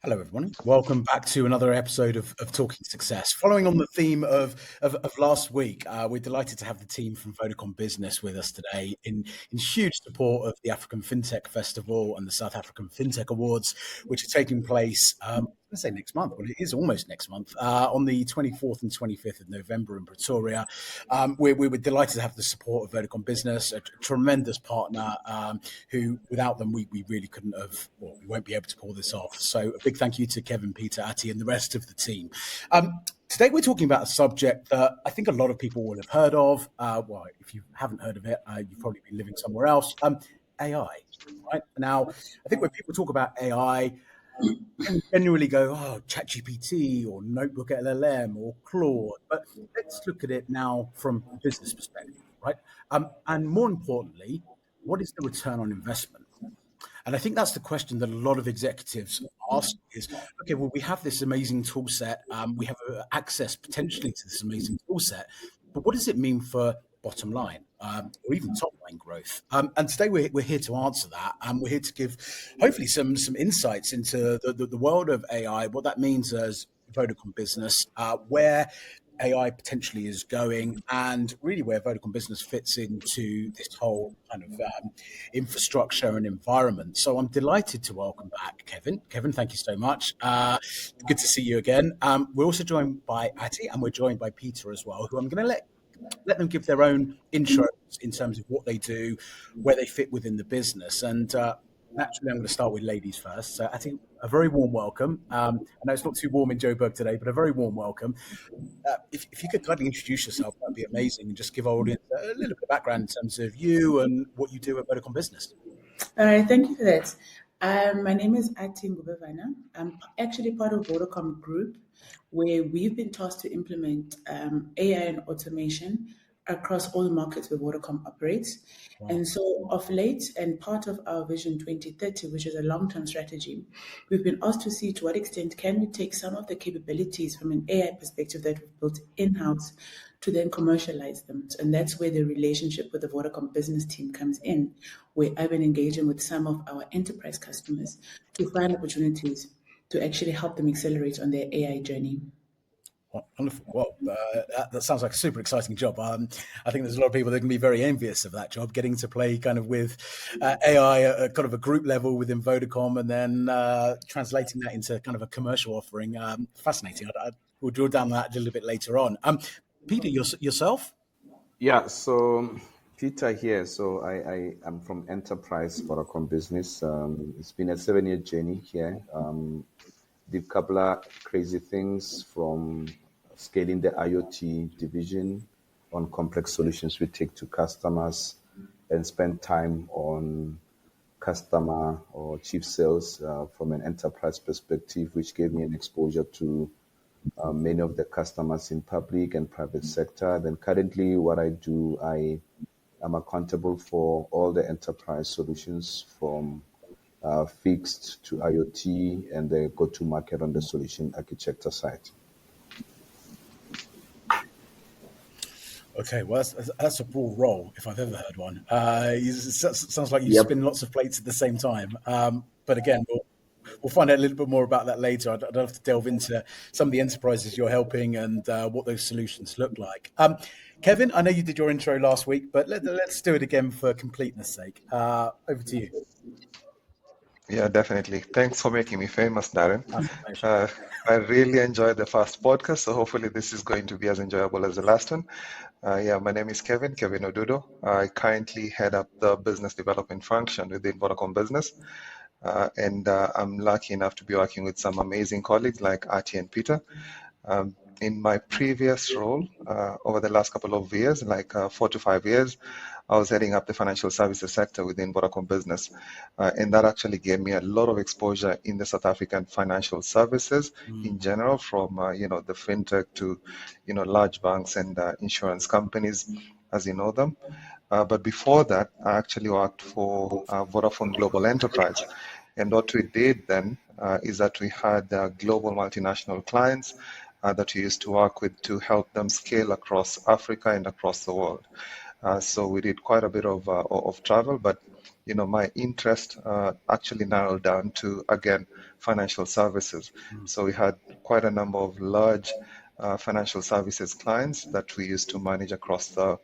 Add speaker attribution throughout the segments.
Speaker 1: Hello, everyone. Welcome back to another episode of Talking Success. Following on the theme of last week, we're delighted to have the team from Vodacom Business with us today in huge support of the African Fintech Festival and the South African Fintech Awards, which are taking place, I'm going to say next month, but it is almost next month, on the 24th and 25th of November in Pretoria. We were delighted to have the support of Vodacom Business, a tremendous partner who, without them, we really couldn't have, well, we won't be able to pull this off. So a big thank you to Kevin, Peter, Ati, and the rest of the team. Today, we're talking about a subject that I think a lot of people will have heard of. Well, if you haven't heard of it, you've probably been living somewhere else. AI, right? Now, I think when people talk about AI, can generally go, oh, ChatGPT or Notebook LLM or Claude. But let's look at it now from a business perspective, right? And more importantly, what is the return on investment? And I think that's the question that a lot of executives ask is, okay, well, we have this amazing tool set. We have access potentially to this amazing tool set, but what does it mean for bottom line or even top line growth? And today we're here to answer that. We're here to give hopefully some insights into the world of AI, what that means as Vodacom Business, where AI potentially is going, and really where Vodacom Business fits into this whole kind of infrastructure and environment. So I'm delighted to welcome back Kevin. Kevin, thank you so much. Good to see you again. We're also joined by Ati, and we're joined by Peter as well, who I'm going to let them give their own intros in terms of what they do, where they fit within the business. And naturally, I'm going to start with ladies first. So, Ati, a very warm welcome. I know it's not too warm in Joburg today, but a very warm welcome. If you could kindly introduce yourself, that'd be amazing, and just give our audience a little bit of background in terms of you and what you do at Vodacom Business.
Speaker 2: All right, thank you for that. My name is Ngubevana. I'm actually part of Vodacom Group, where we've been tasked to implement AI and automation across all the markets where Vodacom operates. Wow. And so of late, and part of our Vision 2030, which is a long-term strategy, we've been asked to see to what extent can we take some of the capabilities from an AI perspective that we've built in-house to then commercialize them. And that's where the relationship with the Vodacom Business team comes in, where I've been engaging with some of our enterprise customers to find opportunities to actually help them accelerate on their AI journey.
Speaker 1: Wonderful. Well, that sounds like a super exciting job. I think there's a lot of people that can be very envious of that job, getting to play kind of with AI at kind of a group level within Vodacom, and then translating that into kind of a commercial offering. Fascinating. We'll drill down that a little bit later on. Peter, yourself?
Speaker 3: Yeah, so Peter here. So I am from Enterprise Vodacom Business. It's been a 7-year journey here. Did a couple of crazy things, from scaling the IoT division on complex solutions we take to customers, and spend time on customer or chief sales from an enterprise perspective, which gave me an exposure to many of the customers in public and private sector. Then currently what I do, I am accountable for all the enterprise solutions from fixed to IoT and the go-to-market on the solution architecture side.
Speaker 1: Okay, well, that's a broad role, if I've ever heard one. It sounds like you spin lots of plates at the same time. But again, we'll find out a little bit more about that later. I'd love to delve into some of the enterprises you're helping and what those solutions look like. Kevin, I know you did your intro last week, but let's do it again for completeness sake. Over to you.
Speaker 4: Yeah, definitely. Thanks for making me famous, Darren. I really enjoyed the first podcast, so hopefully this is going to be as enjoyable as the last one. My name is Kevin Odudoh. I currently head up the business development function within Vodacom Business. And I'm lucky enough to be working with some amazing colleagues like Ati and Peter. In my previous role, over the last couple of years, like 4 to 5 years, I was heading up the financial services sector within Vodacom Business. And that actually gave me a lot of exposure in the South African financial services in general, from the Fintech to large banks and insurance companies, as you know them. But before that, I actually worked for Vodafone Global Enterprise. And what we did then is that we had global multinational clients that we used to work with to help them scale across Africa and across the world. So we did quite a bit of travel, but my interest actually narrowed down to, again, financial services. So we had quite a number of large financial services clients that we used to manage across the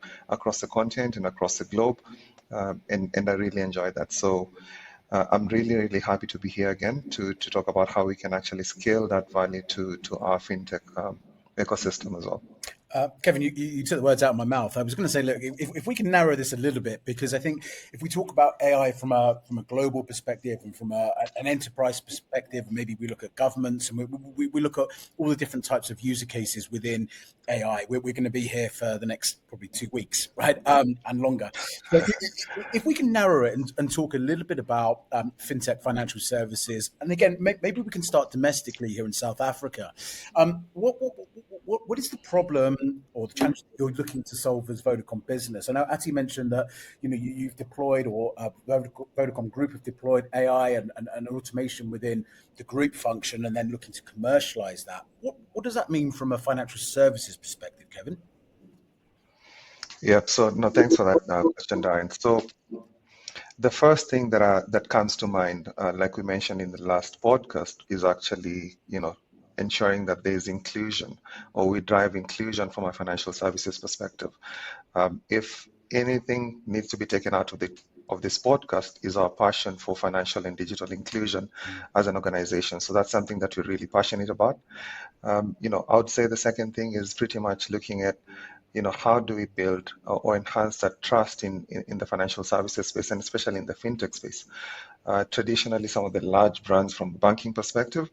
Speaker 4: continent and across the globe, and I really enjoyed that. So I'm really, really happy to be here again to talk about how we can actually scale that value to our fintech ecosystem as well.
Speaker 1: Kevin, you took the words out of my mouth. I was going to say, look, if we can narrow this a little bit, because I think if we talk about AI from a global perspective and from an enterprise perspective, maybe we look at governments and we look at all the different types of user cases within AI. We're going to be here for the next probably 2 weeks, right, and longer. So if we can narrow it and talk a little bit about fintech financial services, and again, maybe we can start domestically here in South Africa. What is the problem or the challenge that you're looking to solve as Vodacom Business? I know Ati mentioned that you've deployed, or Vodacom Group have deployed AI and automation within the group function, and then looking to commercialize that. What does that mean from a financial services perspective, Kevin?
Speaker 4: Yeah. So no, thanks for that question, Darren. So the first thing that comes to mind, like we mentioned in the last podcast, is actually ensuring that there is inclusion, or we drive inclusion from a financial services perspective. If anything needs to be taken out of this podcast, is our passion for financial and digital inclusion as an organization. So that's something that we're really passionate about. I would say the second thing is pretty much looking at how do we build or enhance that trust in the financial services space, and especially in the fintech space. Traditionally, some of the large brands from the banking perspective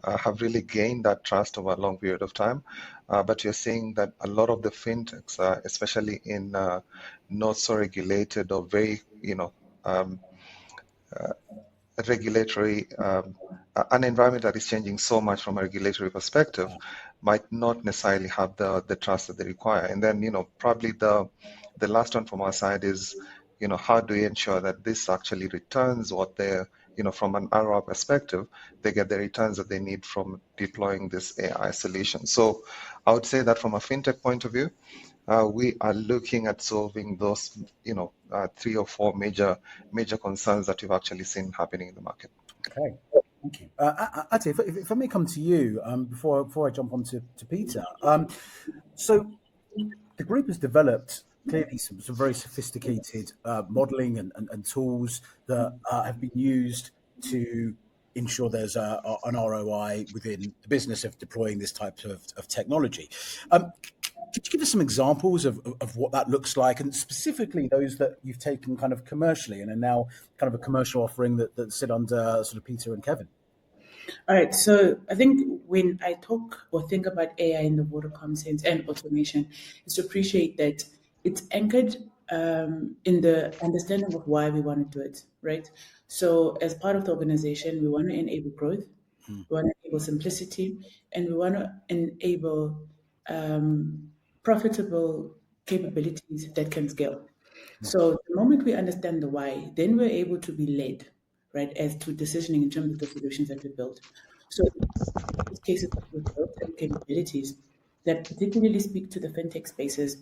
Speaker 4: have really gained that trust over a long period of time. But you're seeing that a lot of the fintechs, especially in not so regulated or very, regulatory, an environment that is changing so much from a regulatory perspective, might not necessarily have the trust that they require. And then, probably the last one from our side is, how do we ensure that this actually returns what they're, from an ROI perspective, they get the returns that they need from deploying this AI solution. So I would say that from a fintech point of view, we are looking at solving those, 3 or 4 major concerns that we've actually seen happening in the market.
Speaker 1: Okay, thank you. Ati, if I may come to you before I jump on to Peter. So the group has developed clearly some very sophisticated modeling and tools that have been used to ensure there's an ROI within the business of deploying this type of technology. Could you give us some examples of what that looks like, and specifically those that you've taken kind of commercially and are now kind of a commercial offering that sit under sort of Peter and Kevin?
Speaker 2: All right, so I think when I talk or think about AI in the Vodacom sense and automation, is to appreciate that it's anchored in the understanding of why we want to do it, right? So as part of the organization, we want to enable growth, we want to enable simplicity, and we want to enable profitable capabilities that can scale. So the moment we understand the why, then we're able to be led, right, as to decisioning in terms of the solutions that we build. So these cases that we've built and capabilities that particularly speak to the fintech spaces,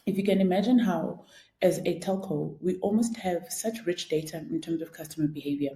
Speaker 2: if you can imagine how, as a telco, we almost have such rich data in terms of customer behavior,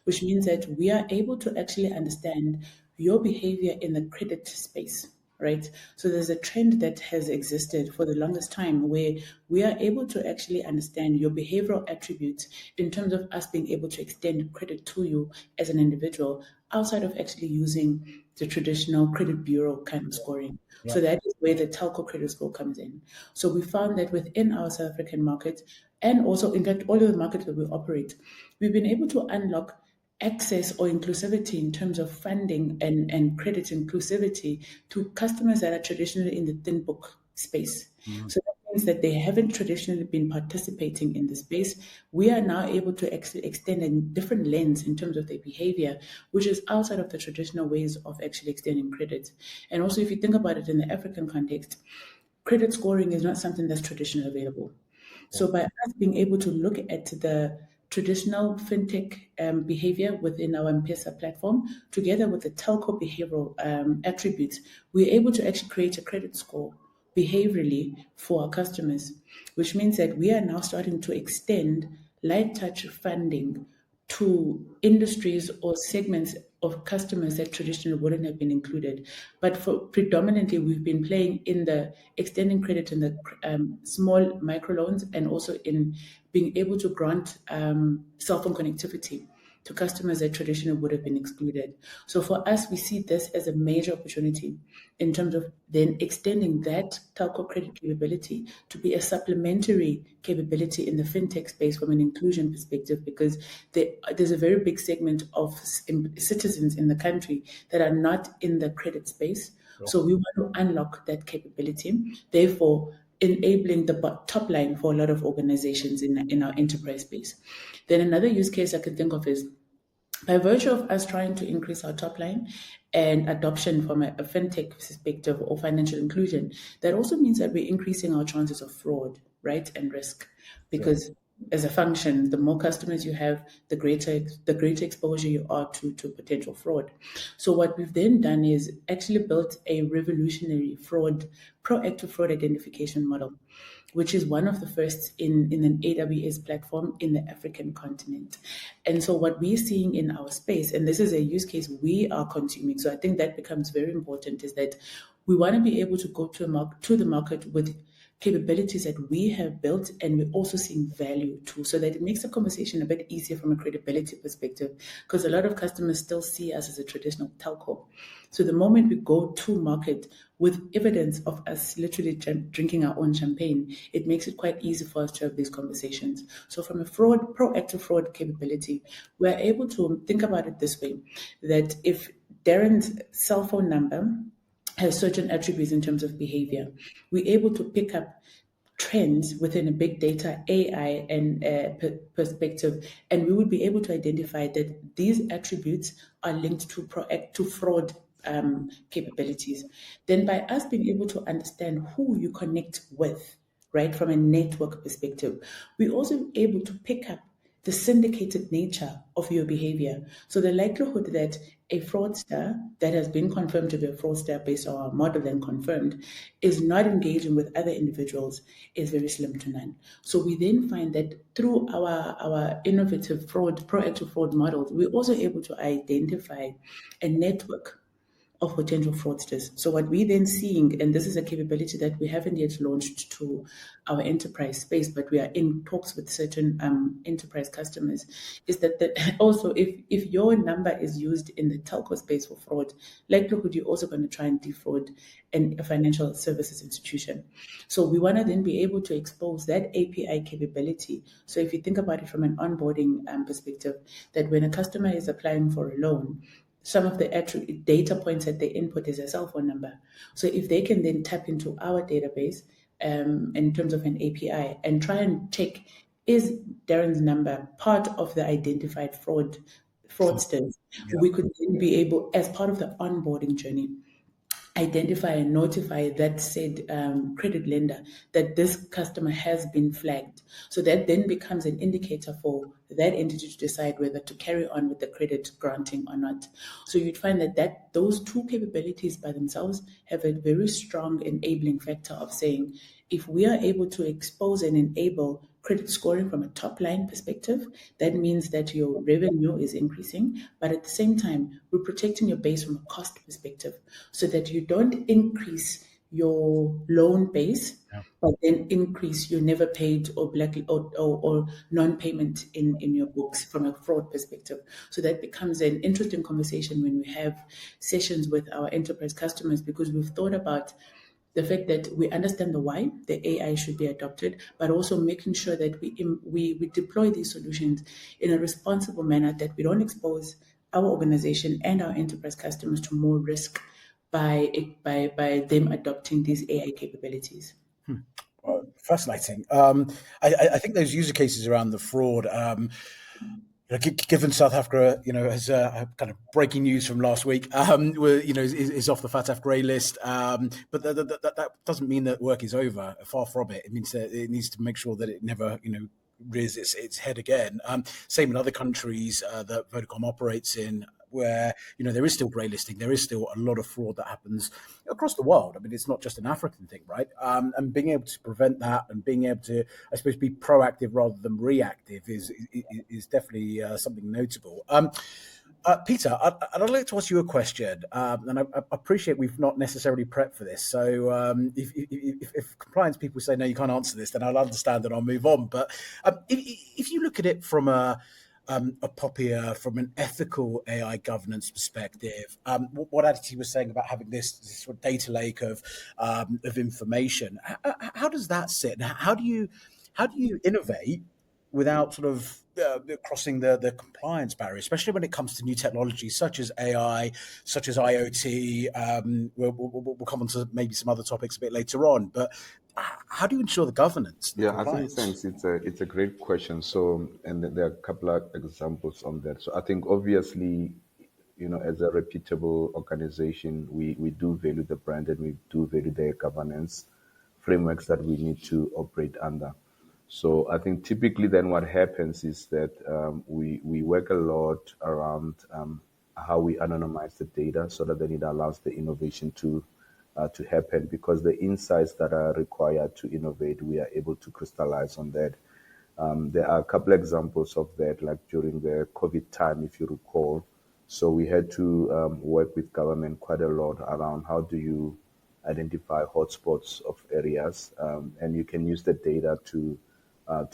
Speaker 2: which means that we are able to actually understand your behavior in the credit space, right? So there's a trend that has existed for the longest time where we are able to actually understand your behavioral attributes in terms of us being able to extend credit to you as an individual outside of actually using the traditional credit bureau kind of scoring. Yeah. So that is where the telco credit score comes in. So we found that within our South African market, and also in fact all of the markets that we operate, we've been able to unlock access or inclusivity in terms of funding and credit inclusivity to customers that are traditionally in the thin book space. So that means that they haven't traditionally been participating in the space. We are now able to extend a different lens in terms of their behavior, which is outside of the traditional ways of actually extending credit. And also, if you think about it in the African context, credit scoring is not something that's traditionally available. So by us being able to look at the traditional fintech behavior within our M-Pesa platform, together with the telco behavioral attributes, we're able to actually create a credit score behaviorally for our customers, which means that we are now starting to extend light touch funding to industries or segments of customers that traditionally wouldn't have been included. But for predominantly, we've been playing in the extending credit in the small microloans, and also in being able to grant cell phone connectivity to customers that traditionally would have been excluded. So for us, we see this as a major opportunity in terms of then extending that telco credit capability to be a supplementary capability in the fintech space from an inclusion perspective, because there's a very big segment of citizens in the country that are not in the credit space. Sure. So we want to unlock that capability, therefore enabling the top line for a lot of organizations in our enterprise space. Then another use case I can think of is, by virtue of us trying to increase our top line and adoption from a fintech perspective or financial inclusion, that also means that we're increasing our chances of fraud, right, and risk. Because as a function, the more customers you have, the greater exposure you are to potential fraud. So what we've then done is actually built a revolutionary proactive fraud identification model, which is one of the first in an AWS platform in the African continent. And so what we're seeing in our space, and this is a use case we are consuming, so I think that becomes very important, is that we want to be able to go to the market with capabilities that we have built, and we're also seeing value too, so that it makes the conversation a bit easier from a credibility perspective, because a lot of customers still see us as a traditional telco. So the moment we go to market with evidence of us literally drinking our own champagne, it makes it quite easy for us to have these conversations. So from a proactive fraud capability, we're able to think about it this way, that if Darren's cell phone number has certain attributes in terms of behavior, we're able to pick up trends within a big data AI and perspective, and we would be able to identify that these attributes are linked to fraud capabilities. Then by us being able to understand who you connect with, right, from a network perspective, we're also able to pick up the syndicated nature of your behavior. So the likelihood that a fraudster that has been confirmed to be a fraudster based on our model and confirmed is not engaging with other individuals is very slim to none. So we then find that through our innovative proactive fraud models, we're also able to identify a network of potential fraudsters. So what we're then seeing, and this is a capability that we haven't yet launched to our enterprise space, but we are in talks with certain enterprise customers, is that also if your number is used in the telco space for fraud, likelihood you're also going to try and defraud a financial services institution. So we want to then be able to expose that API capability. So if you think about it from an onboarding perspective, that when a customer is applying for a loan, some of the data points that they input is a cell phone number. So if they can then tap into our database in terms of an API and try and check, is Darren's number part of the identified fraudsters, we could then be able, as part of the onboarding journey, identify and notify that said credit lender that this customer has been flagged. So that then becomes an indicator for that entity to decide whether to carry on with the credit granting or not. So you'd find that those two capabilities by themselves have a very strong enabling factor of saying, if we are able to expose and enable credit scoring from a top line perspective, that means that your revenue is increasing, but at the same time, we're protecting your base from a cost perspective so that you don't increase your loan base, but then increase your never paid or or non-payment in your books from a fraud perspective. So that becomes an interesting conversation when we have sessions with our enterprise customers, because we've thought about the fact that we understand the why the AI should be adopted, but also making sure that we deploy these solutions in a responsible manner, that we don't expose our organization and our enterprise customers to more risk by them adopting these AI capabilities.
Speaker 1: Fascinating. I think those user cases around the fraud, given South Africa, has kind of breaking news from last week, is off the FATF grey list. But that doesn't mean that work is over. Far from it. It means that it needs to make sure that it never, rears its head again. Same in other countries that Vodacom operates in. where, there is still grey listing, there is still a lot of fraud that happens across the world. I mean, it's not just an African thing, right? And being able to prevent that and being able to, I suppose, be proactive rather than reactive is definitely something notable. Peter, I'd like to ask you a question, and I appreciate we've not necessarily prepped for this. So if compliance people say, no, you can't answer this, then I'll understand and I'll move on. But if you look at it from a Popia, from an ethical AI governance perspective, what Aditi was saying about having this sort of data lake of information, how does that sit? How do you innovate without sort of crossing the compliance barrier, especially when it comes to new technologies such as AI, such as IoT? We'll come on to maybe some other topics a bit later on, but how do you ensure the governance, the compliance?
Speaker 3: I think thanks. It's a great question. So, and there are a couple of examples on that. So, I think obviously, as a reputable organization, we do value the brand and we do value their governance frameworks that we need to operate under. So I think typically then what happens is that we work a lot around how we anonymize the data so that then it allows the innovation to happen, because the insights that are required to innovate, we are able to crystallize on that. There are a couple examples of that, like during the COVID time, if you recall. So we had to work with government quite a lot around how do you identify hotspots of areas, and you can use the data to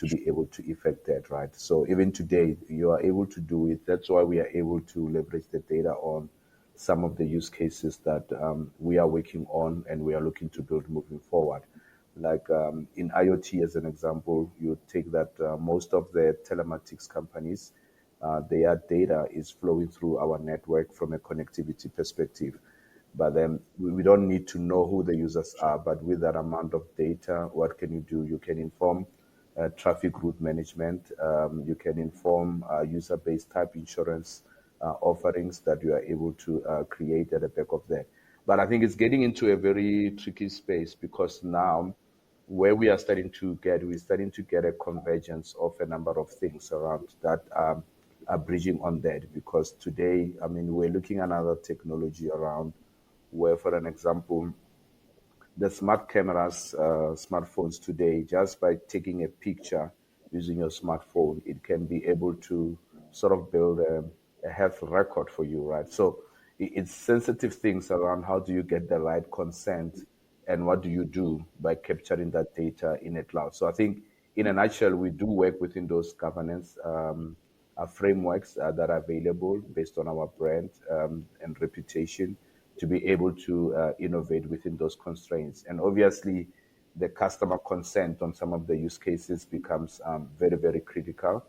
Speaker 3: be able to effect that, right? So even today, you are able to do it. That's why we are able to leverage the data on some of the use cases that we are working on and we are looking to build moving forward. Like in IoT, as an example, you take that most of the telematics companies, their data is flowing through our network from a connectivity perspective. But then we don't need to know who the users are. But with that amount of data, what can you do? You can inform traffic route management. You can inform user-based type insurance offerings that you are able to create at the back of that. But I think it's getting into a very tricky space, because now where we're starting to get a convergence of a number of things around that are bridging on that. Because today, I mean, we're looking at another technology around where, for an example, the smart cameras, smartphones today, just by taking a picture using your smartphone, it can be able to sort of build a health record for you, right? So it's sensitive things around how do you get the right consent and what do you do by capturing that data in a cloud. So I think in a nutshell, we do work within those governance frameworks that are available based on our brand and reputation, to be able to innovate within those constraints. And obviously, the customer consent on some of the use cases becomes very, very critical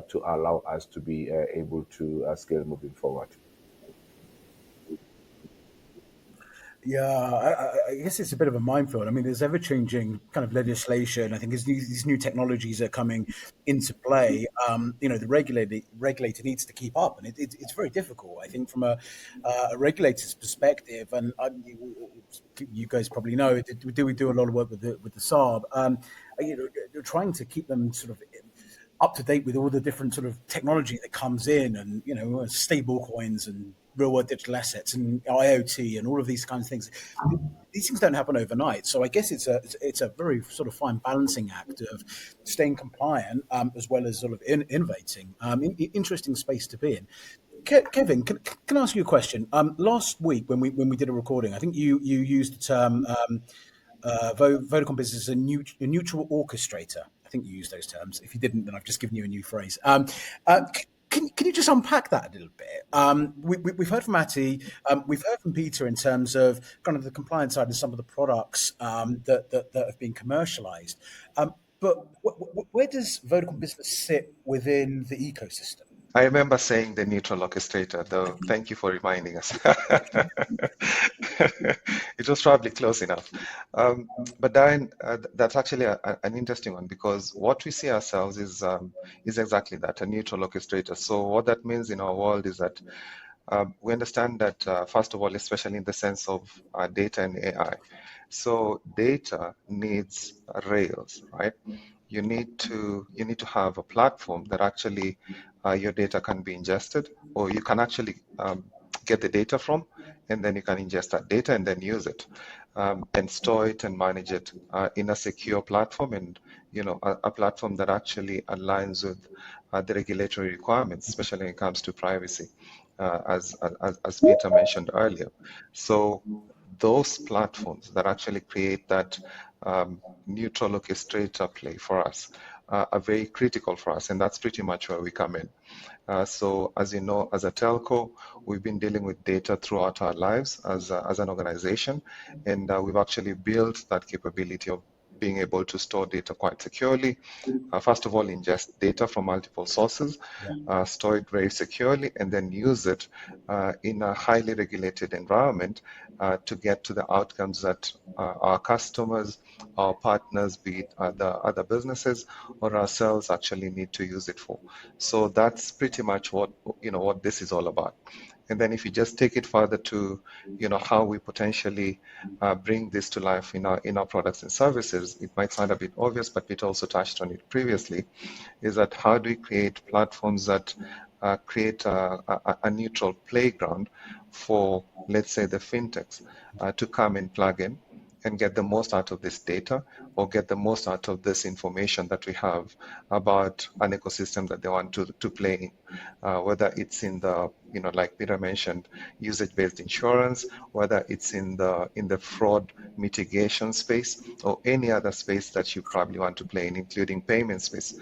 Speaker 3: to allow us to be able to scale moving forward.
Speaker 1: Yeah, I guess it's a bit of a minefield. I mean, there's ever-changing kind of legislation. I think as these new technologies are coming into play, the regulator needs to keep up, and it's very difficult. I think from a regulator's perspective, and you guys probably know, we do a lot of work with the SARB. Trying to keep them sort of up to date with all the different sort of technology that comes in, and stable coins and real world digital assets and IoT and all of these kinds of things. These things don't happen overnight. So I guess it's a very sort of fine balancing act of staying compliant as well as sort of innovating. Interesting space to be in. Kevin, can I ask you a question? Last week when we did a recording, I think you used the term Vodacom Business is a neutral orchestrator. I think you used those terms. If you didn't, then I've just given you a new phrase. Can you just unpack that a little bit? We've heard from Ati, we've heard from Peter in terms of kind of the compliance side and some of the products that have been commercialized. But where does Vodacom Business sit within the ecosystem?
Speaker 4: I remember saying the neutral orchestrator, though. Thank you for reminding us. It was probably close enough. But Darren, that's actually an interesting one, because what we see ourselves is exactly that, a neutral orchestrator. So what that means in our world is that we understand that, first of all, especially in the sense of data and AI. So data needs rails, right? you need to have a platform that actually your data can be ingested, or you can actually get the data from, and then you can ingest that data and then use it, and store it and manage it in a secure platform, and a platform that actually aligns with the regulatory requirements, especially when it comes to privacy, as Peter mentioned earlier. So those platforms that actually create that neutral orchestrator play for us are very critical for us, and that's pretty much where we come in. So as you know, as a telco, we've been dealing with data throughout our lives as an organization, and we've actually built that capability of being able to store data quite securely. First of all, ingest data from multiple sources, store it very securely, and then use it in a highly regulated environment to get to the outcomes that our customers, our partners, be it other businesses or ourselves, actually need to use it for. So that's pretty much what this is all about. And then if you just take it further to how we potentially bring this to life in our products and services, it might sound a bit obvious, but Peter also touched on it previously, is that how do we create platforms that create a neutral playground for, let's say, the fintechs to come and plug in and get the most out of this data, or get the most out of this information that we have about an ecosystem that they want to play in, whether it's in the, like Peter mentioned, usage-based insurance, whether it's in the fraud mitigation space, or any other space that you probably want to play in, including payment space,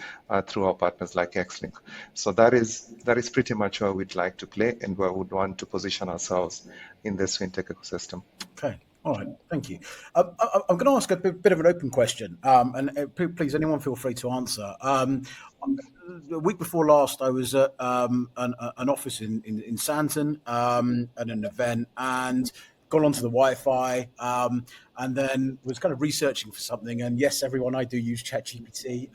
Speaker 4: through our partners like Xlink. So that is pretty much where we'd like to play and where we'd want to position ourselves in this fintech ecosystem.
Speaker 1: Okay. All right. Thank you. I'm going to ask a bit of an open question, and please, anyone feel free to answer. The week before last, I was at an office in Santon at an event, and got onto the Wi-Fi, and then was kind of researching for something. And yes, everyone, I do use ChatGPT.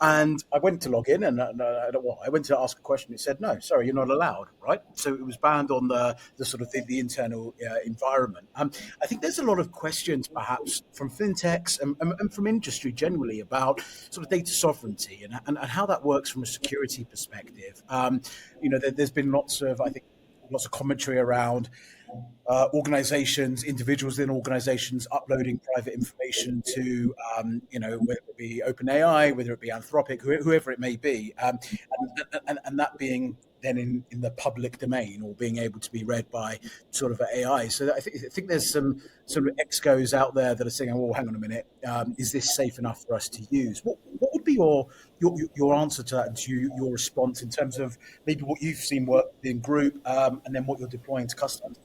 Speaker 1: And I went to log in, and I went to ask a question. It said, "No, sorry, you're not allowed." Right, so it was banned on the sort of the internal environment. I think there's a lot of questions, perhaps from fintechs and from industry generally, about sort of data sovereignty and how that works from a security perspective. There's been lots of commentary around organizations, individuals in organizations uploading private information to, whether it be OpenAI, whether it be Anthropic, whoever it may be, and that being then in the public domain, or being able to be read by sort of AI. So I think there's some sort of excos out there that are saying, "Oh, hang on a minute, is this safe enough for us to use?" What would be your answer to that, and to your response in terms of maybe what you've seen work in group, and then what you're deploying to customers?